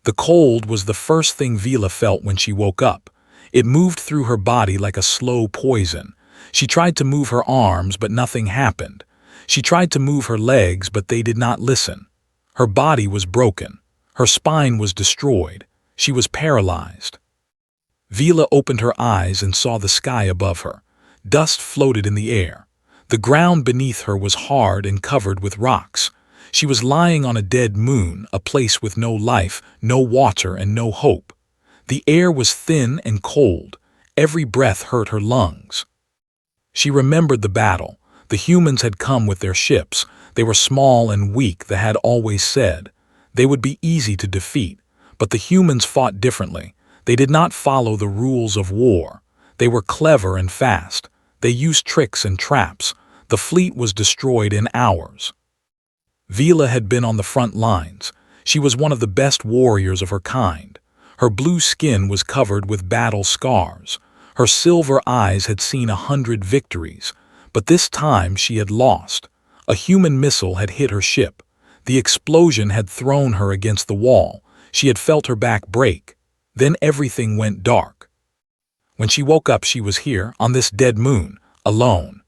The cold was the first thing Vila felt when she woke up. It moved through her body like a slow poison. She tried to move her arms, but nothing happened. She tried to move her legs, but they did not listen. Her body was broken. Her spine was destroyed. She was paralyzed. Vila opened her eyes and saw the sky above her. Dust floated in the air. The ground beneath her was hard and covered with rocks. She was lying on a dead moon, a place with no life, no water, and no hope. The air was thin and cold. Every breath hurt her lungs. She remembered the battle. The humans had come with their ships. They were small and weak, they had always said. They would be easy to defeat. But the humans fought differently. They did not follow the rules of war. They were clever and fast. They used tricks and traps. The fleet was destroyed in hours. Vila had been on the front lines. She was one of the best warriors of her kind. Her blue skin was covered with battle scars. Her silver eyes had seen 100 victories. But this time she had lost. A human missile had hit her ship. The explosion had thrown her against the wall. She had felt her back break. Then everything went dark. When she woke up, she was here, on this dead moon, alone.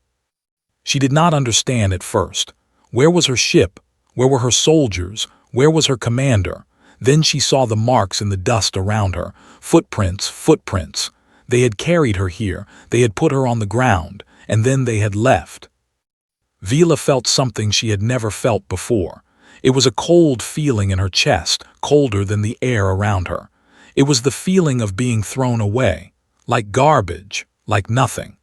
She did not understand at first. Where was her ship? Where were her soldiers? Where was her commander? Then she saw the marks in the dust around her. Footprints, footprints. They had carried her here. They had put her on the ground. And then they had left. Vila felt something she had never felt before. It was a cold feeling in her chest, colder than the air around her. It was the feeling of being thrown away, like garbage, like nothing.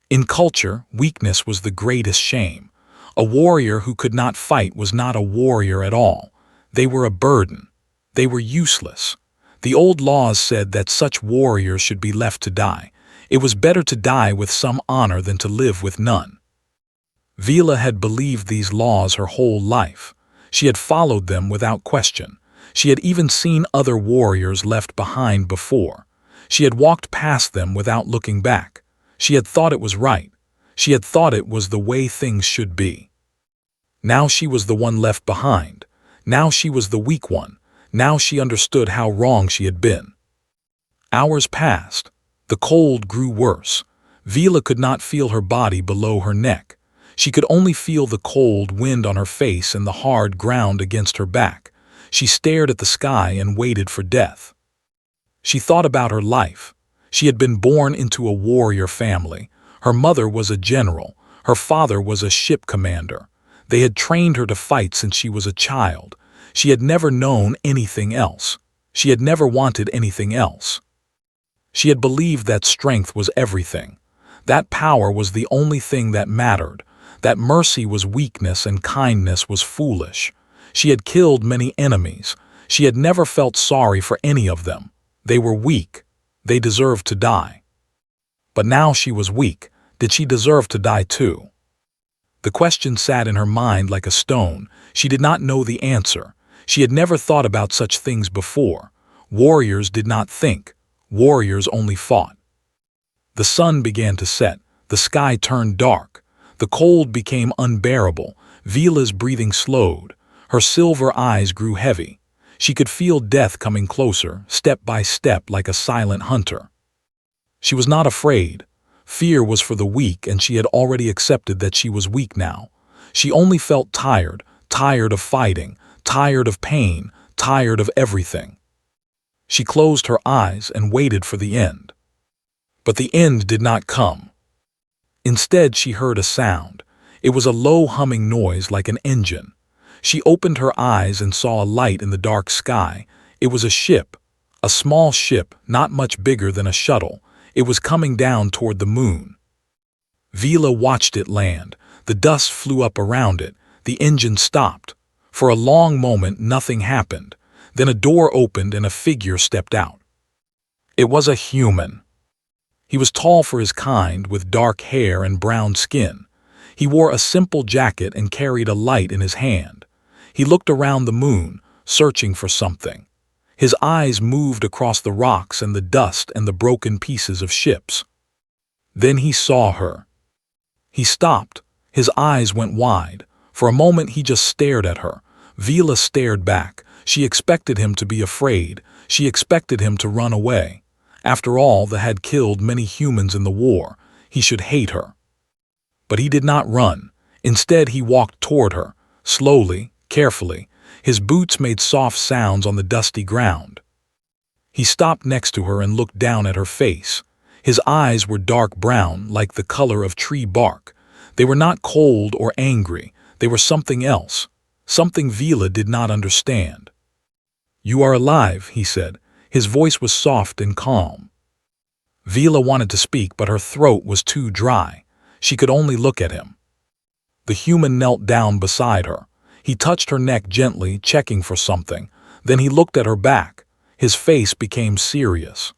In culture, weakness was the greatest shame. A warrior who could not fight was not a warrior at all. They were a burden. They were useless. The old laws said that such warriors should be left to die. It was better to die with some honor than to live with none. Vila had believed these laws her whole life. She had followed them without question. She had even seen other warriors left behind before. She had walked past them without looking back. She had thought it was right. She had thought it was the way things should be. Now she was the one left behind. Now she was the weak one. Now she understood how wrong she had been. Hours passed. The cold grew worse. Vila could not feel her body below her neck. She could only feel the cold wind on her face and the hard ground against her back. She stared at the sky and waited for death. She thought about her life. She had been born into a warrior family. Her mother was a general. Her father was a ship commander. They had trained her to fight since she was a child. She had never known anything else. She had never wanted anything else. She had believed that strength was everything. That power was the only thing that mattered. That mercy was weakness and kindness was foolish. She had killed many enemies. She had never felt sorry for any of them. They were weak. They deserved to die. But now she was weak. Did she deserve to die too? The question sat in her mind like a stone. She did not know the answer. She had never thought about such things before. Warriors did not think. Warriors only fought. The sun began to set. The sky turned dark. The cold became unbearable. Vila's breathing slowed. Her silver eyes grew heavy. She could feel death coming closer, step by step, like a silent hunter. She was not afraid. Fear was for the weak, and she had already accepted that she was weak now. She only felt tired, tired of fighting, tired of pain, tired of everything. She closed her eyes and waited for the end. But the end did not come. Instead, she heard a sound. It was a low humming noise like an engine. She opened her eyes and saw a light in the dark sky. It was a ship, a small ship, not much bigger than a shuttle. It was coming down toward the moon. Vila watched it land. The dust flew up around it. The engine stopped. For a long moment, nothing happened. Then a door opened and a figure stepped out. It was a human. He was tall for his kind, with dark hair and brown skin. He wore a simple jacket and carried a light in his hand. He looked around the moon, searching for something. His eyes moved across the rocks and the dust and the broken pieces of ships. Then he saw her. He stopped. His eyes went wide. For a moment he just stared at her. Vila stared back. She expected him to be afraid. She expected him to run away. After all, they had killed many humans in the war. He should hate her. But he did not run. Instead, he walked toward her, slowly, carefully. His boots made soft sounds on the dusty ground. He stopped next to her and looked down at her face. His eyes were dark brown, like the color of tree bark. They were not cold or angry. They were something else, something Vila did not understand. "You are alive," he said. His voice was soft and calm. Vila wanted to speak, but her throat was too dry. She could only look at him. The human knelt down beside her. He touched her neck gently, checking for something. Then he looked at her back. His face became serious.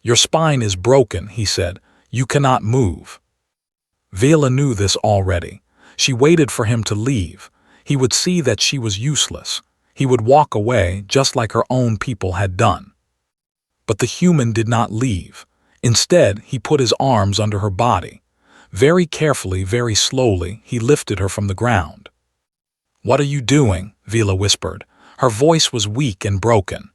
"Your spine is broken," he said. "You cannot move." Vila knew this already. She waited for him to leave. He would see that she was useless. He would walk away, just like her own people had done. But the human did not leave. Instead, he put his arms under her body. Very carefully, very slowly, he lifted her from the ground. "What are you doing?" Vila whispered. Her voice was weak and broken.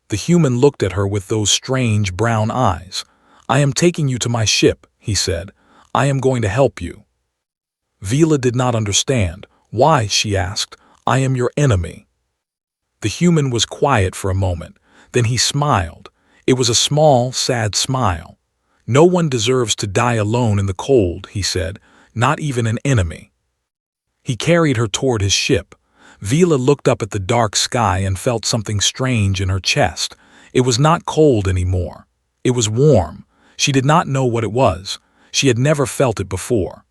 The human looked at her with those strange brown eyes. "I am taking you to my ship," he said. "I am going to help you." Vila did not understand. "Why?" she asked. "I am your enemy." The human was quiet for a moment. Then he smiled. It was a small, sad smile. "No one deserves to die alone in the cold," he said, "not even an enemy." He carried her toward his ship. Vila looked up at the dark sky and felt something strange in her chest. It was not cold anymore. It was warm. She did not know what it was. She had never felt it before.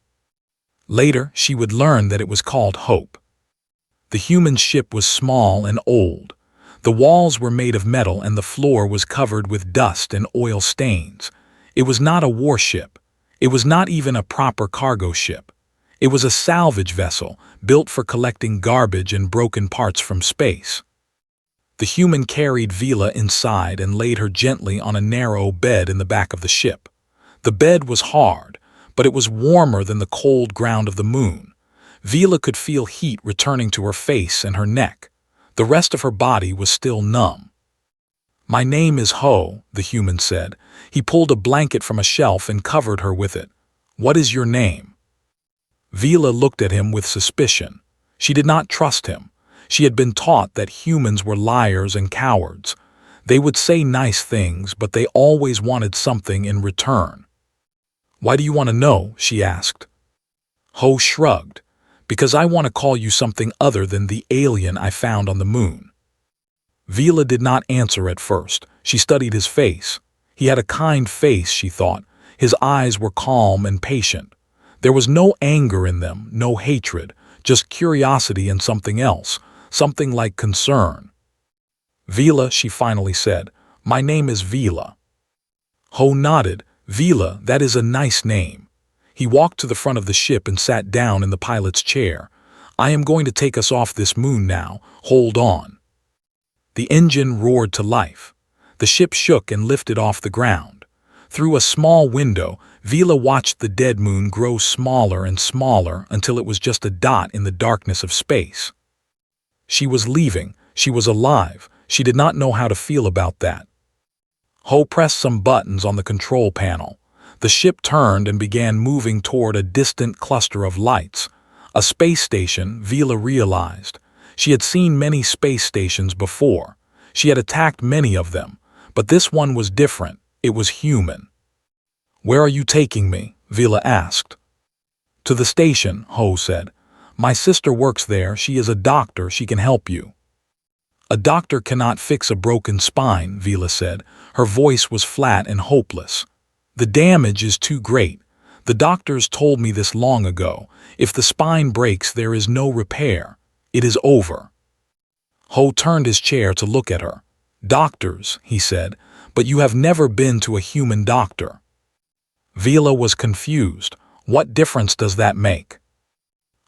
Later, she would learn that it was called hope. The human ship was small and old. The walls were made of metal and the floor was covered with dust and oil stains. It was not a warship. It was not even a proper cargo ship. It was a salvage vessel built for collecting garbage and broken parts from space. The human carried Vila inside and laid her gently on a narrow bed in the back of the ship. The bed was hard, but it was warmer than the cold ground of the moon. Vila could feel heat returning to her face and her neck. The rest of her body was still numb. "My name is Ho," the human said. He pulled a blanket from a shelf and covered her with it. "What is your name?" Vila looked at him with suspicion. She did not trust him. She had been taught that humans were liars and cowards. They would say nice things, but they always wanted something in return. "Why do you want to know?" she asked. Ho shrugged. "Because I want to call you something other than the alien I found on the moon." Vila did not answer at first. She studied his face. He had a kind face, she thought. His eyes were calm and patient. There was no anger in them, no hatred, just curiosity and something else, something like concern. "Vila," she finally said. "My name is Vila." Ho nodded. "Vila, that is a nice name." He walked to the front of the ship and sat down in the pilot's chair. "I am going to take us off this moon now. Hold on." The engine roared to life. The ship shook and lifted off the ground. Through a small window, Vila watched the dead moon grow smaller and smaller until it was just a dot in the darkness of space. She was leaving. She was alive. She did not know how to feel about that. Ho pressed some buttons on the control panel. The ship turned and began moving toward a distant cluster of lights. A space station, Vila realized. She had seen many space stations before. She had attacked many of them, but this one was different. It was human. "Where are you taking me?" Vila asked. "To the station," Ho said. "My sister works there. She is a doctor. She can help you." "A doctor cannot fix a broken spine," Vila said. Her voice was flat and hopeless. "The damage is too great. The doctors told me this long ago. If the spine breaks, there is no repair. It is over." Ho turned his chair to look at her. "Doctors," he said, "but you have never been to a human doctor." Vila was confused. What difference does that make?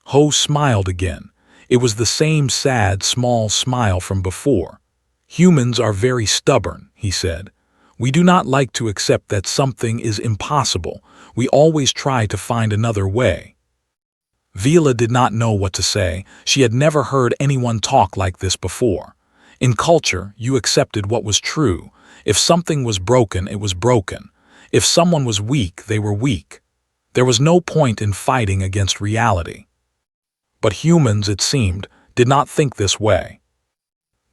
Ho smiled again. It was the same sad, small smile from before. "Humans are very stubborn," he said. "We do not like to accept that something is impossible. We always try to find another way." Vila did not know what to say. She had never heard anyone talk like this before. In culture, you accepted what was true. If something was broken, it was broken. If someone was weak, they were weak. There was no point in fighting against reality. But humans, it seemed, did not think this way.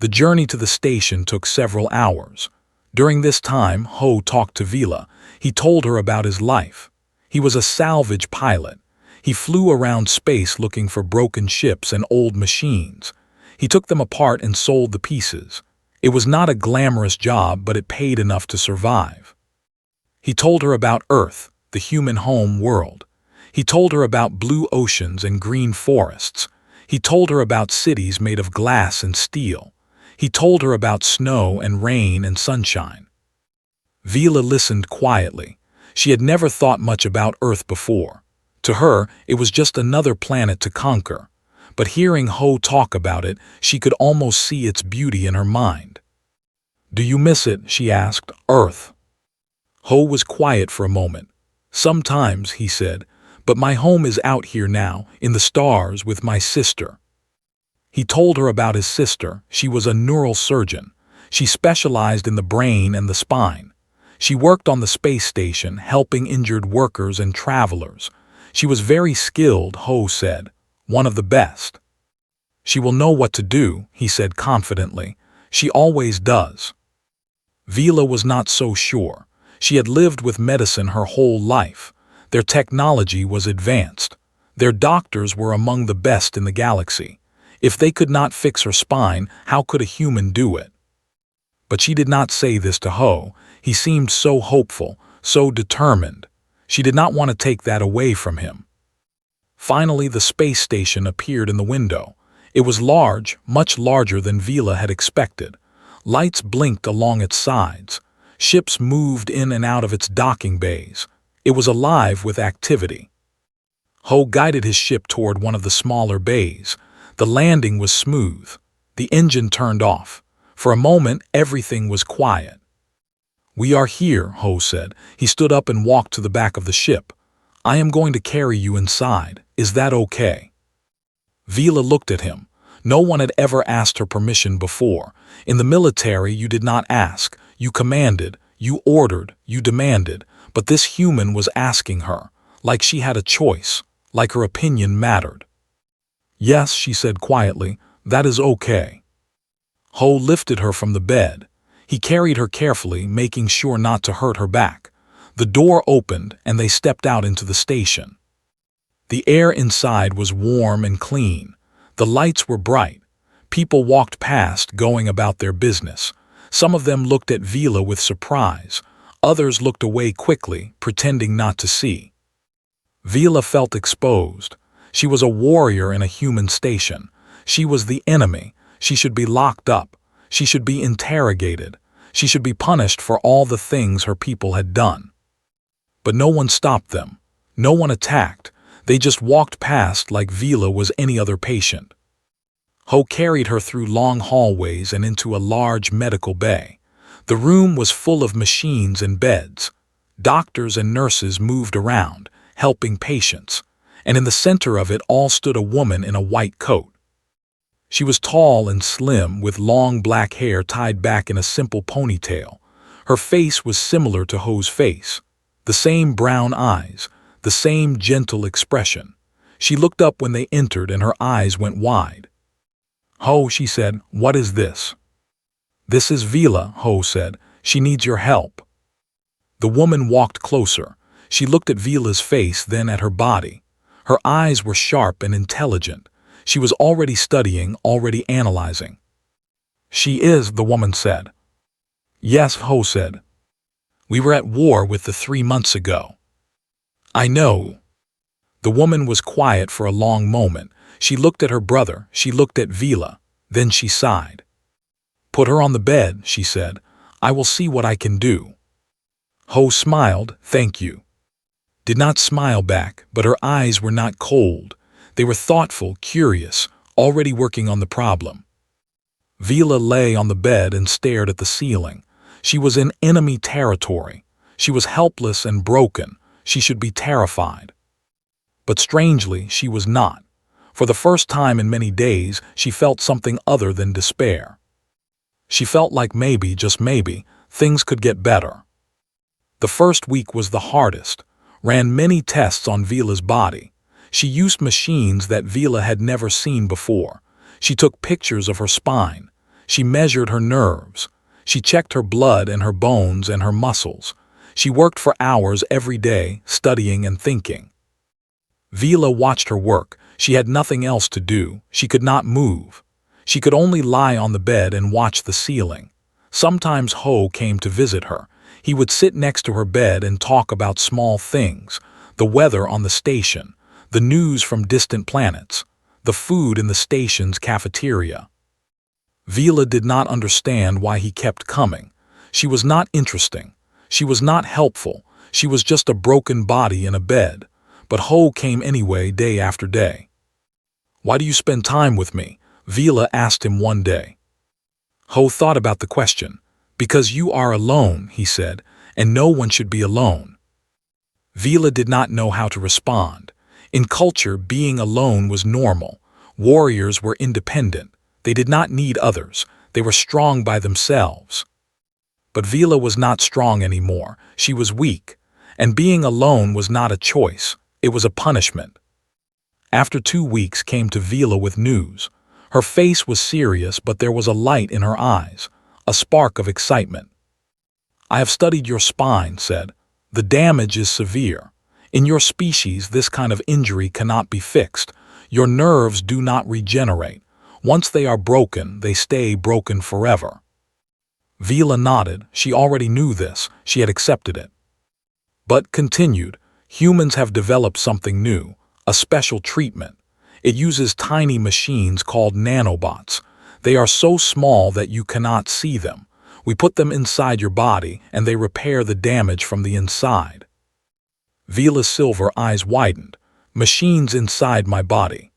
The journey to the station took several hours. During this time, Ho talked to Vila. He told her about his life. He was a salvage pilot. He flew around space looking for broken ships and old machines. He took them apart and sold the pieces. It was not a glamorous job, but it paid enough to survive. He told her about Earth, the human home world. He told her about blue oceans and green forests. He told her about cities made of glass and steel. He told her about snow and rain and sunshine. Vila listened quietly. She had never thought much about Earth before. To her, it was just another planet to conquer. But hearing Ho talk about it, she could almost see its beauty in her mind. "Do you miss it?" she asked. "Earth?" Ho was quiet for a moment. "Sometimes," he said, "but my home is out here now, in the stars with my sister." He told her about his sister. She was a neural surgeon. She specialized in the brain and the spine. She worked on the space station, helping injured workers and travelers. She was very skilled, Ho said, one of the best. "She will know what to do," he said confidently. "She always does." Vila was not so sure. She had lived with medicine her whole life. Their technology was advanced. Their doctors were among the best in the galaxy. If they could not fix her spine, how could a human do it? But she did not say this to Ho. He seemed so hopeful, so determined. She did not want to take that away from him. Finally, the space station appeared in the window. It was large, much larger than Vila had expected. Lights blinked along its sides. Ships moved in and out of its docking bays. It was alive with activity. Ho guided his ship toward one of the smaller bays. The landing was smooth. The engine turned off. For a moment, everything was quiet. "We are here," Ho said. He stood up and walked to the back of the ship. "I am going to carry you inside. Is that okay?" Vila looked at him. No one had ever asked her permission before. In the military, you did not ask. You commanded, you ordered, you demanded. But this human was asking her, like she had a choice, like her opinion mattered. "Yes," she said quietly, "that is okay." Ho lifted her from the bed. He carried her carefully, making sure not to hurt her back. The door opened, and they stepped out into the station. The air inside was warm and clean. The lights were bright. People walked past, going about their business. Some of them looked at Vila with surprise. Others looked away quickly, pretending not to see. Vila felt exposed. She was a warrior in a human station. She was the enemy. She should be locked up. She should be interrogated. She should be punished for all the things her people had done. But no one stopped them. No one attacked. They just walked past like Vila was any other patient. Ho carried her through long hallways and into a large medical bay. The room was full of machines and beds. Doctors and nurses moved around, helping patients. And in the center of it all stood a woman in a white coat. She was tall and slim, with long black hair tied back in a simple ponytail. Her face was similar to Ho's face. The same brown eyes, the same gentle expression. She looked up when they entered and her eyes went wide. "Ho," she said, "what is this?" "This is Vila," Ho said. "She needs your help." The woman walked closer. She looked at Vila's face, then at her body. Her eyes were sharp and intelligent. She was already studying, already analyzing. "She is," the woman said. "Yes," Ho said. "We were at war with the 3 months ago." "I know." The woman was quiet for a long moment. She looked at her brother, she looked at Vila, then she sighed. "Put her on the bed," she said. "I will see what I can do." Ho smiled, "Thank you." Did not smile back, but her eyes were not cold. They were thoughtful, curious, already working on the problem. Vila lay on the bed and stared at the ceiling. She was in enemy territory. She was helpless and broken. She should be terrified. But strangely, she was not. For the first time in many days, she felt something other than despair. She felt like maybe, just maybe, things could get better. The first week was the hardest. Ran many tests on Vila's body. She used machines that Vila had never seen before. She took pictures of her spine. She measured her nerves. She checked her blood and her bones and her muscles. She worked for hours every day, studying and thinking. Vila watched her work. She had nothing else to do. She could not move. She could only lie on the bed and watch the ceiling. Sometimes Ho came to visit her. He would sit next to her bed and talk about small things, the weather on the station, the news from distant planets, the food in the station's cafeteria. Vila did not understand why he kept coming. She was not interesting. She was not helpful. She was just a broken body in a bed. But Ho came anyway, day after day. "Why do you spend time with me?" Vila asked him one day. Ho thought about the question. "Because you are alone," he said, "and no one should be alone." Vila did not know how to respond. In culture, being alone was normal. Warriors were independent. They did not need others. They were strong by themselves. But Vila was not strong anymore. She was weak. And being alone was not a choice. It was a punishment. After 2 weeks came to Vila with news. Her face was serious, but there was a light in her eyes, a spark of excitement. "I have studied your spine," said. "The damage is severe. In your species, this kind of injury cannot be fixed. Your nerves do not regenerate. Once they are broken, they stay broken forever." Vila nodded. She already knew this. She had accepted it. But continued, "Humans have developed something new, a special treatment. It uses tiny machines called nanobots. They are so small that you cannot see them. We put them inside your body, and they repair the damage from the inside." Vila's silver eyes widened. "Machines inside my body?"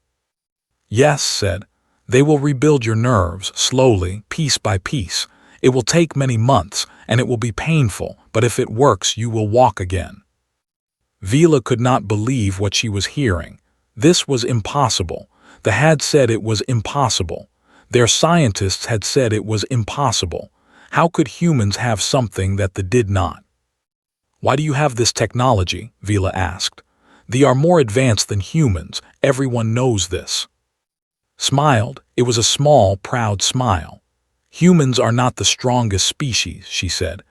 "Yes," said. "They will rebuild your nerves, slowly, piece by piece. It will take many months, and it will be painful, but if it works, you will walk again." Vila could not believe what she was hearing. This was impossible. They had said it was impossible. Their scientists had said it was impossible. How could humans have something that they did not? "Why do you have this technology?" Vila asked. "They are more advanced than humans. Everyone knows this." Smiled. It was a small, proud smile. "Humans are not the strongest species," she said.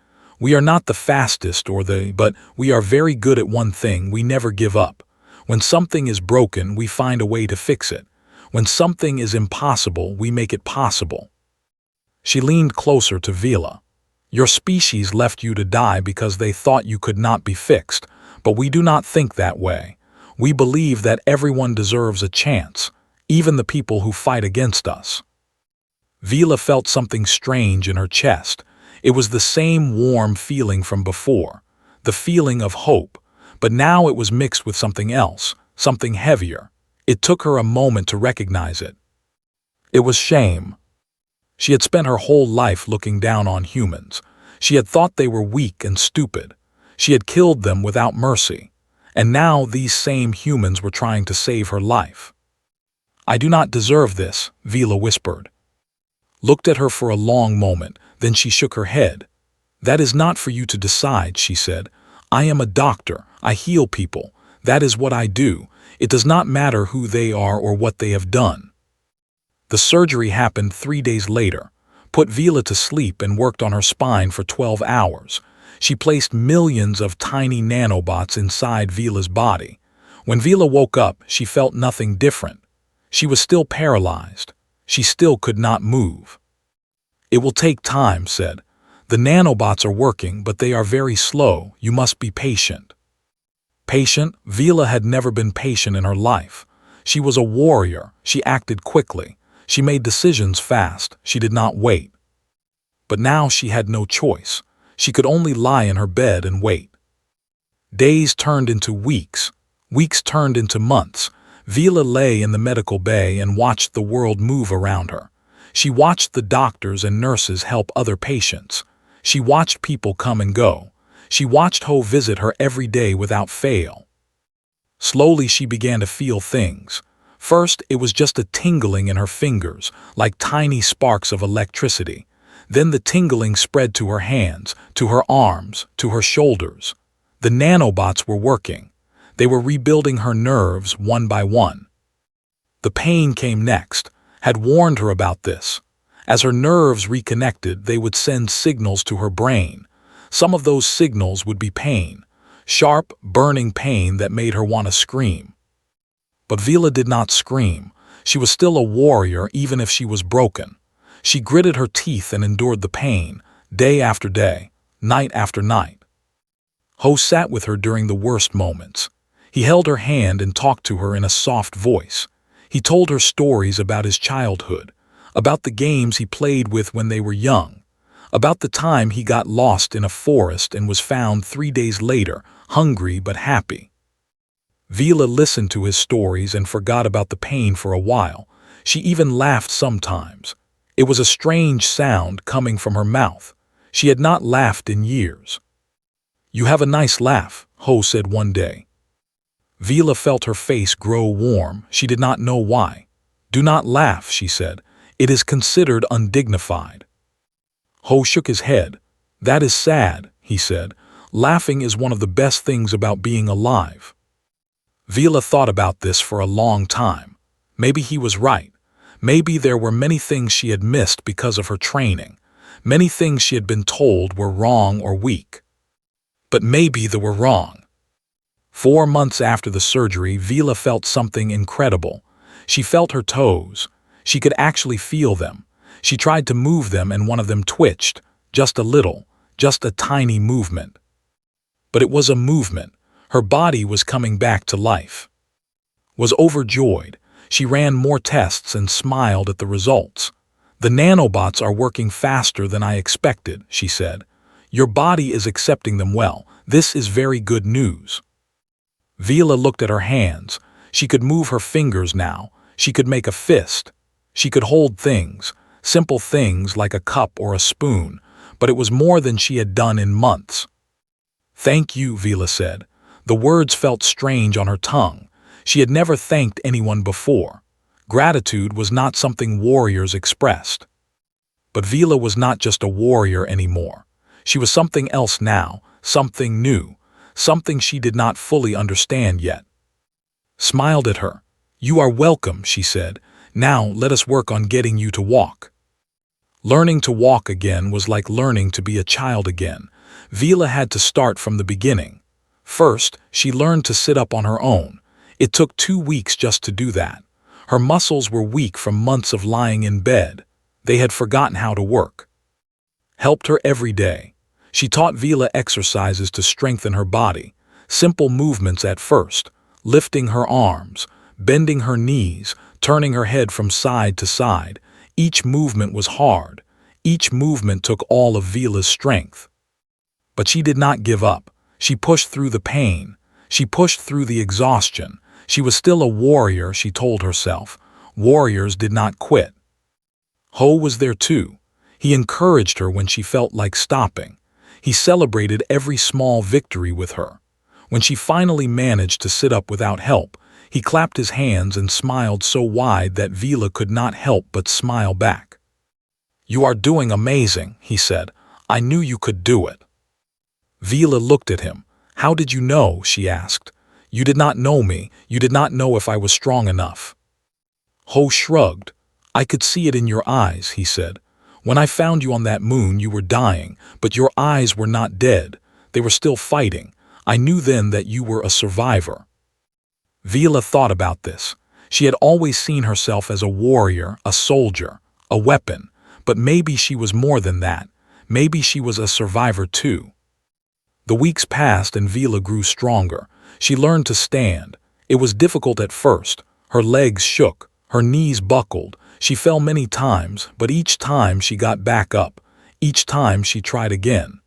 "We are not the fastest but we are very good at one thing: we never give up. When something is broken, we find a way to fix it. When something is impossible, we make it possible." She leaned closer to Vila. "Your species left you to die because they thought you could not be fixed, but we do not think that way. We believe that everyone deserves a chance, even the people who fight against us." Vila felt something strange in her chest. It was the same warm feeling from before, the feeling of hope, but now it was mixed with something else, something heavier. It took her a moment to recognize it. It was shame. She had spent her whole life looking down on humans. She had thought they were weak and stupid. She had killed them without mercy. And now these same humans were trying to save her life. "I do not deserve this," Vila whispered. Looked at her for a long moment, then she shook her head. "That is not for you to decide," she said. "I am a doctor. I heal people. That is what I do. It does not matter who they are or what they have done." The surgery happened 3 days later. Put Vila to sleep and worked on her spine for 12 hours. She placed millions of tiny nanobots inside Vila's body. When Vila woke up, she felt nothing different. She was still paralyzed. She still could not move. "It will take time," said. "The nanobots are working, but they are very slow. You must be patient." Patient? Vila had never been patient in her life. She was a warrior. She acted quickly. She made decisions fast. She did not wait. But now she had no choice. She could only lie in her bed and wait. Days turned into weeks. Weeks turned into months. Vila lay in the medical bay and watched the world move around her. She watched the doctors and nurses help other patients. She watched people come and go. She watched Ho visit her every day without fail. Slowly she began to feel things. First, it was just a tingling in her fingers, like tiny sparks of electricity. Then the tingling spread to her hands, to her arms, to her shoulders. The nanobots were working. They were rebuilding her nerves one by one. The pain came next, had warned her about this. As her nerves reconnected, they would send signals to her brain. Some of those signals would be pain, sharp, burning pain that made her want to scream. But Vila did not scream. She was still a warrior even if she was broken. She gritted her teeth and endured the pain, day after day, night after night. Ho sat with her during the worst moments. He held her hand and talked to her in a soft voice. He told her stories about his childhood, about the games he played with when they were young, about the time he got lost in a forest and was found 3 days later, hungry but happy. Vila listened to his stories and forgot about the pain for a while. She even laughed sometimes. It was a strange sound coming from her mouth. She had not laughed in years. "You have a nice laugh," Ho said one day. Vila felt her face grow warm. She did not know why. "Do not laugh," she said. "It is considered undignified." Ho shook his head. "That is sad," he said. "Laughing is one of the best things about being alive." Vila thought about this for a long time. Maybe he was right. Maybe there were many things she had missed because of her training. Many things she had been told were wrong or weak. But maybe they were wrong. 4 months after the surgery, Vila felt something incredible. She felt her toes. She could actually feel them. She tried to move them and one of them twitched, just a little, just a tiny movement. But it was a movement. Her body was coming back to life. Was overjoyed. She ran more tests and smiled at the results. "The nanobots are working faster than I expected," she said. "Your body is accepting them well. This is very good news." Vila looked at her hands. She could move her fingers now. She could make a fist. She could hold things, simple things like a cup or a spoon, but it was more than she had done in months. "Thank you," Vila said. The words felt strange on her tongue. She had never thanked anyone before. Gratitude was not something warriors expressed. But Vila was not just a warrior anymore. She was something else now, something new, something she did not fully understand yet. Smiled at her. "You are welcome," she said. "Now let us work on getting you to walk." Learning to walk again was like learning to be a child again. Vila had to start from the beginning. First, she learned to sit up on her own. It took 2 weeks just to do that. Her muscles were weak from months of lying in bed. They had forgotten how to work. Helped her every day. She taught Vila exercises to strengthen her body. Simple movements at first, lifting her arms, bending her knees, turning her head from side to side. Each movement was hard. Each movement took all of Vila's strength. But she did not give up. She pushed through the pain. She pushed through the exhaustion. She was still a warrior, she told herself. Warriors did not quit. Ho was there too. He encouraged her when she felt like stopping. He celebrated every small victory with her. When she finally managed to sit up without help, he clapped his hands and smiled so wide that Vila could not help but smile back. "You are doing amazing," he said. "I knew you could do it." Vila looked at him. "How did you know?" she asked. "You did not know me. You did not know if I was strong enough." Ho shrugged. "I could see it in your eyes," he said. "When I found you on that moon, you were dying, but your eyes were not dead. They were still fighting. I knew then that you were a survivor." Vila thought about this. She had always seen herself as a warrior, a soldier, a weapon, but maybe she was more than that. Maybe she was a survivor too. The weeks passed and Vila grew stronger. She learned to stand. It was difficult at first. Her legs shook. Her knees buckled. She fell many times, but each time she got back up. Each time she tried again.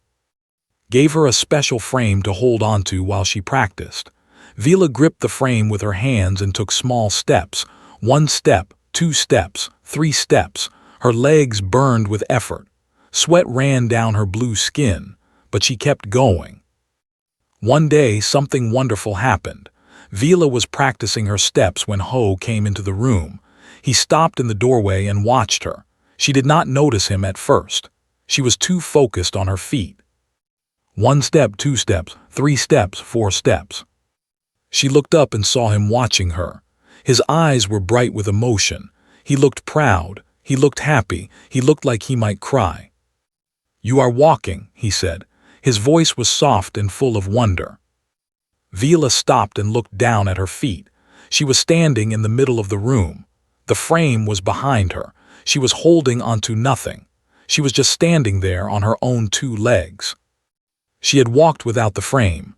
Gave her a special frame to hold onto while she practiced. Vila gripped the frame with her hands and took small steps. 1 step, 2 steps, 3 steps. Her legs burned with effort. Sweat ran down her blue skin, but she kept going. One day, something wonderful happened. Vila was practicing her steps when Ho came into the room. He stopped in the doorway and watched her. She did not notice him at first. She was too focused on her feet. 1 step, 2 steps, 3 steps, 4 steps. She looked up and saw him watching her. His eyes were bright with emotion. He looked proud. He looked happy. He looked like he might cry. "You are walking," he said. His voice was soft and full of wonder. Vila stopped and looked down at her feet. She was standing in the middle of the room. The frame was behind her. She was holding onto nothing. She was just standing there on her own 2 legs. She had walked without the frame.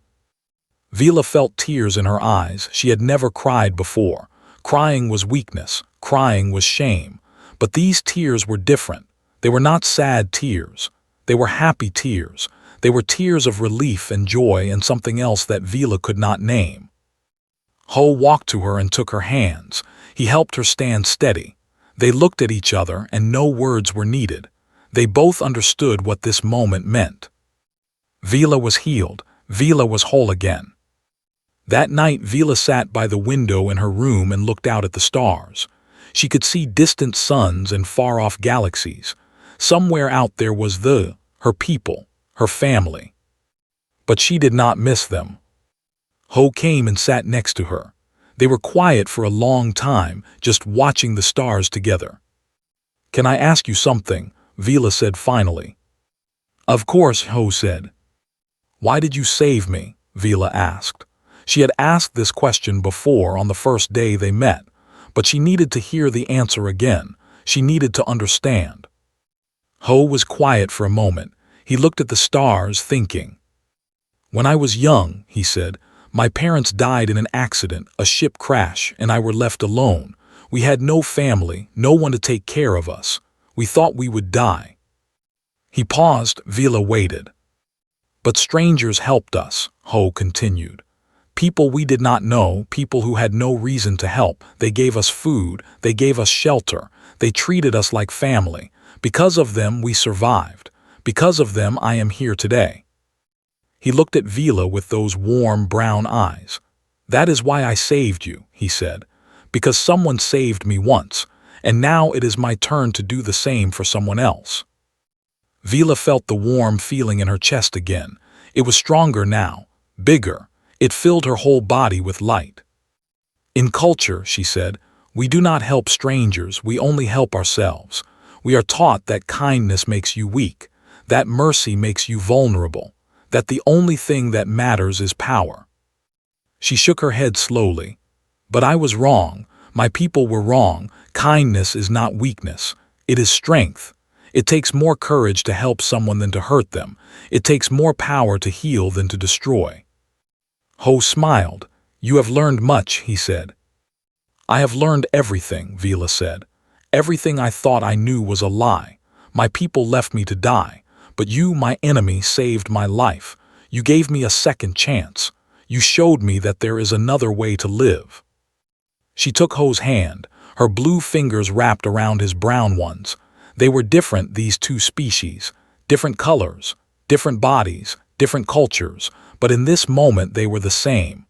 Vila felt tears in her eyes. She had never cried before. Crying was weakness. Crying was shame. But these tears were different. They were not sad tears. They were happy tears. They were tears of relief and joy and something else that Vila could not name. Ho walked to her and took her hands. He helped her stand steady. They looked at each other and no words were needed. They both understood what this moment meant. Vila was healed. Vila was whole again. That night Vila sat by the window in her room and looked out at the stars. She could see distant suns and far-off galaxies. Somewhere out there was her people, her family. But she did not miss them. Ho came and sat next to her. They were quiet for a long time, just watching the stars together. "Can I ask you something?" Vila said finally. "Of course," Ho said. "Why did you save me?" Vila asked. She had asked this question before on the first day they met, but she needed to hear the answer again. She needed to understand. Ho was quiet for a moment. He looked at the stars, thinking. "When I was young," he said, "my parents died in an accident, a ship crash, and I were left alone. We had no family, no one to take care of us. We thought we would die." He paused. Vila waited. "But strangers helped us," Ho continued. "People we did not know, people who had no reason to help. They gave us food, they gave us shelter, they treated us like family. Because of them we survived. Because of them I am here today." He looked at Vila with those warm brown eyes. "That is why I saved you," he said. "Because someone saved me once, and now it is my turn to do the same for someone else." Vila felt the warm feeling in her chest again. It was stronger now, bigger. It filled her whole body with light. "In culture," she said, "we do not help strangers, we only help ourselves. We are taught that kindness makes you weak, that mercy makes you vulnerable, that the only thing that matters is power." She shook her head slowly. "But I was wrong. My people were wrong. Kindness is not weakness. It is strength. It takes more courage to help someone than to hurt them. It takes more power to heal than to destroy." Ho smiled. "You have learned much," he said. "I have learned everything," Vila said. "Everything I thought I knew was a lie. My people left me to die. But you, my enemy, saved my life. You gave me a second chance. You showed me that there is another way to live." She took Ho's hand. Her blue fingers wrapped around his brown ones. They were different, these 2 species. Different colors, different bodies, different cultures. But in this moment they were the same.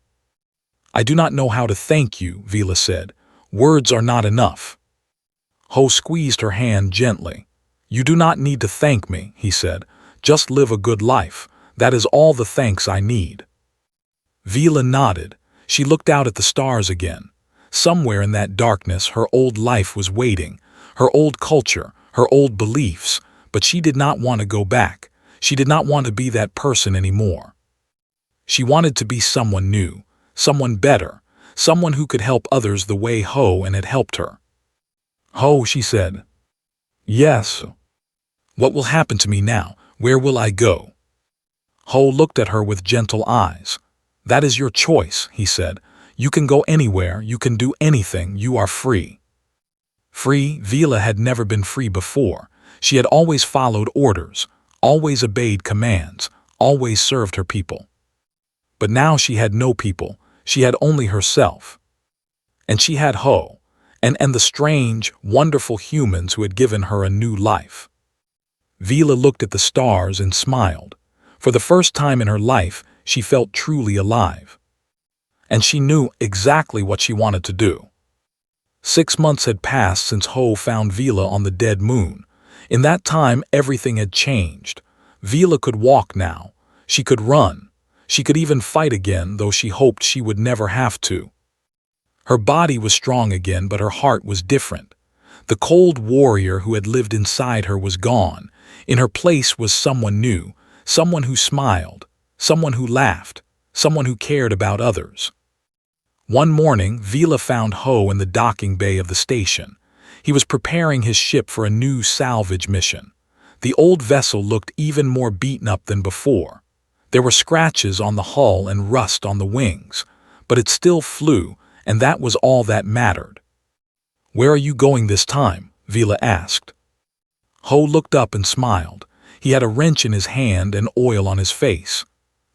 "I do not know how to thank you," Vila said. "Words are not enough." Ho squeezed her hand gently. "You do not need to thank me," he said. "Just live a good life. That is all the thanks I need." Vila nodded. She looked out at the stars again. Somewhere in that darkness her old life was waiting, her old culture, her old beliefs, but she did not want to go back. She did not want to be that person anymore. She wanted to be someone new, someone better, someone who could help others the way Ho and had helped her. "Ho," she said. "Yes." "What will happen to me now? Where will I go?" Ho looked at her with gentle eyes. "That is your choice," he said. "You can go anywhere, you can do anything, you are free." Free? Vila had never been free before. She had always followed orders, always obeyed commands, always served her people. But now she had no people, she had only herself. And she had Ho, and the strange, wonderful humans who had given her a new life. Vila looked at the stars and smiled. For the first time in her life, she felt truly alive. and she knew exactly what she wanted to do. 6 months had passed since Ho found Vila on the dead moon. In that time, everything had changed. Vila could walk now. She could run. She could even fight again, though she hoped she would never have to. Her body was strong again, but her heart was different. The cold warrior who had lived inside her was gone. In her place was someone new, someone who smiled, someone who laughed, someone who cared about others. One morning, Vila found Ho in the docking bay of the station. He was preparing his ship for a new salvage mission. The old vessel looked even more beaten up than before. There were scratches on the hull and rust on the wings, but it still flew, and that was all that mattered. "Where are you going this time?" Vila asked. Ho looked up and smiled. He had a wrench in his hand and oil on his face.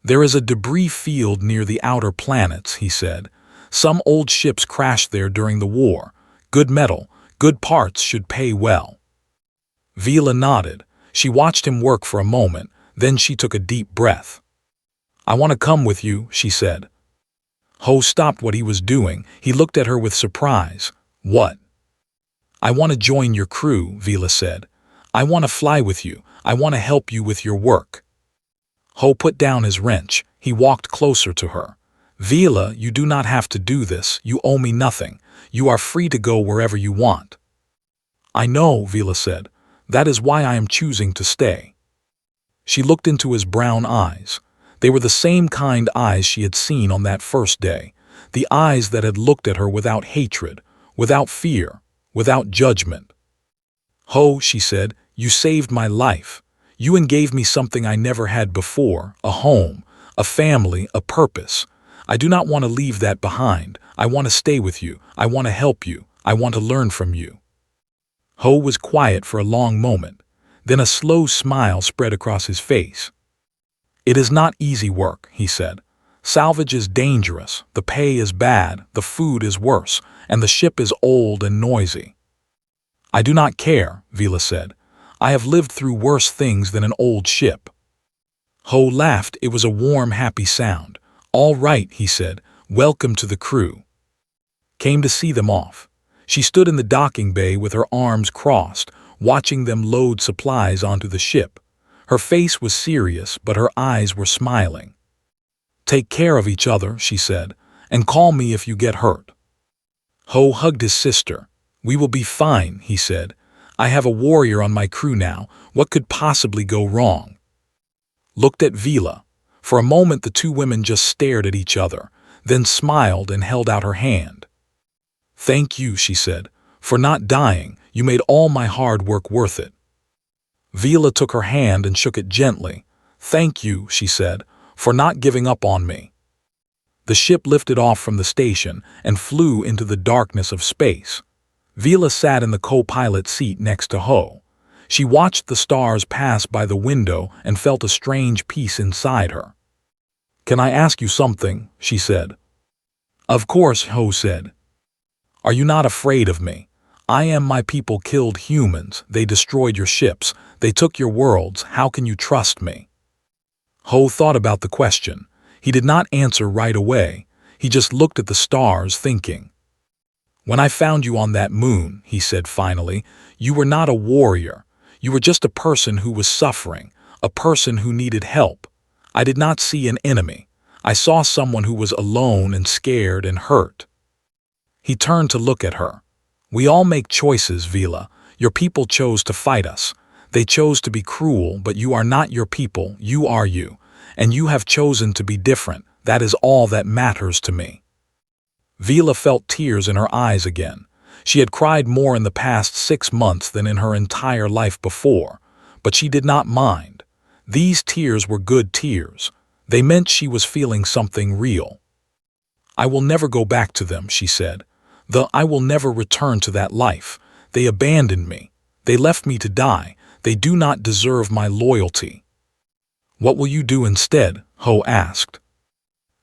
"There is a debris field near the outer planets," he said. "Some old ships crashed there during the war. Good metal, good parts should pay well." Vila nodded. She watched him work for a moment, then she took a deep breath. "I want to come with you," she said. Ho stopped what he was doing. He looked at her with surprise. "What?" "I want to join your crew," Vila said. "I want to fly with you. I want to help you with your work." Ho put down his wrench. He walked closer to her. "Vila, you do not have to do this. You owe me nothing. You are free to go wherever you want." "I know," Vila said. "That is why I am choosing to stay." She looked into his brown eyes. They were the same kind eyes she had seen on that first day, the eyes that had looked at her without hatred, without fear, without judgment. "Ho," she said, "you saved my life. You gave me something I never had before, a home, a family, a purpose. I do not want to leave that behind. I want to stay with you. I want to help you. I want to learn from you." Ho was quiet for a long moment. Then a slow smile spread across his face. "It is not easy work," he said. "Salvage is dangerous, the pay is bad, the food is worse, and the ship is old and noisy." "I do not care," Vila said. "I have lived through worse things than an old ship." Ho laughed. It was a warm, happy sound. "All right," he said. "Welcome to the crew." Came to see them off. She stood in the docking bay with her arms crossed, watching them load supplies onto the ship. Her face was serious, but her eyes were smiling. "Take care of each other," she said, "and call me if you get hurt." Ho hugged his sister. "We will be fine," he said. "I have a warrior on my crew now. What could possibly go wrong?" Looked at Vila. For a moment the two women just stared at each other, then smiled and held out her hand. "Thank you," she said, "for not dying. You made all my hard work worth it." Vila took her hand and shook it gently. "Thank you," she said, "for not giving up on me." The ship lifted off from the station and flew into the darkness of space. Vila sat in the co-pilot seat next to Ho. She watched the stars pass by the window and felt a strange peace inside her. "Can I ask you something?" she said. "Of course," Ho said. "Are you not afraid of me? I am. My people killed humans. They destroyed your ships. They took your worlds. How can you trust me?" Ho thought about the question. He did not answer right away. He just looked at the stars, thinking. "When I found you on that moon," he said finally, "you were not a warrior. You were just a person who was suffering, a person who needed help. I did not see an enemy. I saw someone who was alone and scared and hurt." He turned to look at her. "We all make choices, Vila. Your people chose to fight us. They chose to be cruel, but you are not your people. You are you. And you have chosen to be different. That is all that matters to me." Vila felt tears in her eyes again. She had cried more in the past 6 months than in her entire life before, but she did not mind. These tears were good tears. They meant she was feeling something real. "I will never go back to them," she said. I will never return to that life. They abandoned me. They left me to die. They do not deserve my loyalty." "What will you do instead?" Ho asked.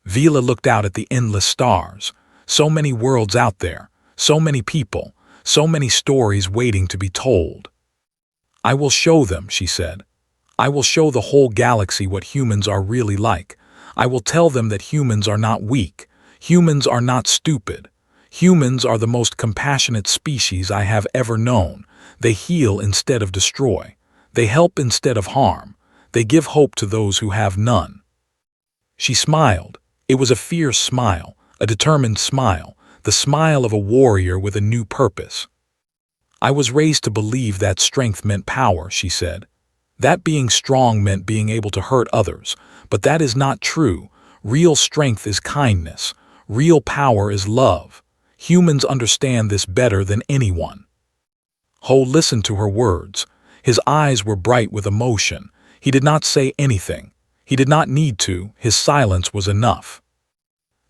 Vila looked out at the endless stars. So many worlds out there, so many people, so many stories waiting to be told. "I will show them," she said. "I will show the whole galaxy what humans are really like. I will tell them that humans are not weak. Humans are not stupid. Humans are the most compassionate species I have ever known. They heal instead of destroy. They help instead of harm. They give hope to those who have none." She smiled. It was a fierce smile, a determined smile, the smile of a warrior with a new purpose. "I was raised to believe that strength meant power," she said. "That being strong meant being able to hurt others. But that is not true. Real strength is kindness. Real power is love. Humans understand this better than anyone." Ho listened to her words. His eyes were bright with emotion. He did not say anything. He did not need to. His silence was enough.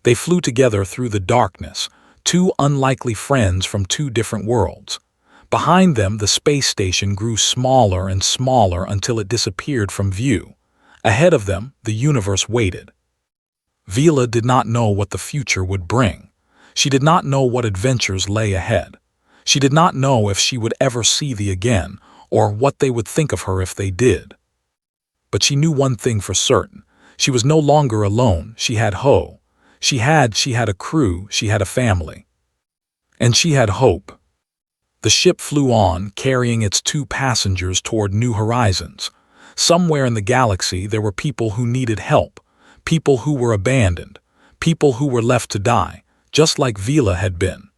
They flew together through the darkness, two unlikely friends from two different worlds. Behind them, the space station grew smaller and smaller until it disappeared from view. Ahead of them, the universe waited. Vila did not know what the future would bring. She did not know what adventures lay ahead. She did not know if she would ever see them again, or what they would think of her if they did. But she knew one thing for certain. She was no longer alone. She had Ho. She had a crew, she had a family. And she had hope. The ship flew on, carrying its two passengers toward new horizons. Somewhere in the galaxy there were people who needed help, people who were abandoned, people who were left to die, just like Vila had been.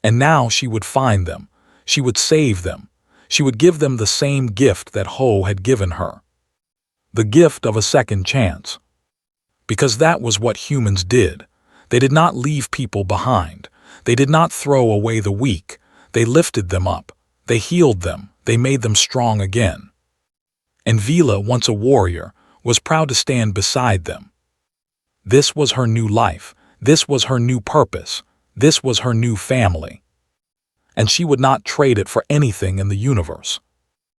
And now she would find them. She would save them. She would give them the same gift that Ho had given her. The gift of a second chance. Because that was what humans did. They did not leave people behind. They did not throw away the weak. They lifted them up. They healed them. They made them strong again. And Vila, once a warrior, was proud to stand beside them. This was her new life. This was her new purpose. This was her new family. And she would not trade it for anything in the universe.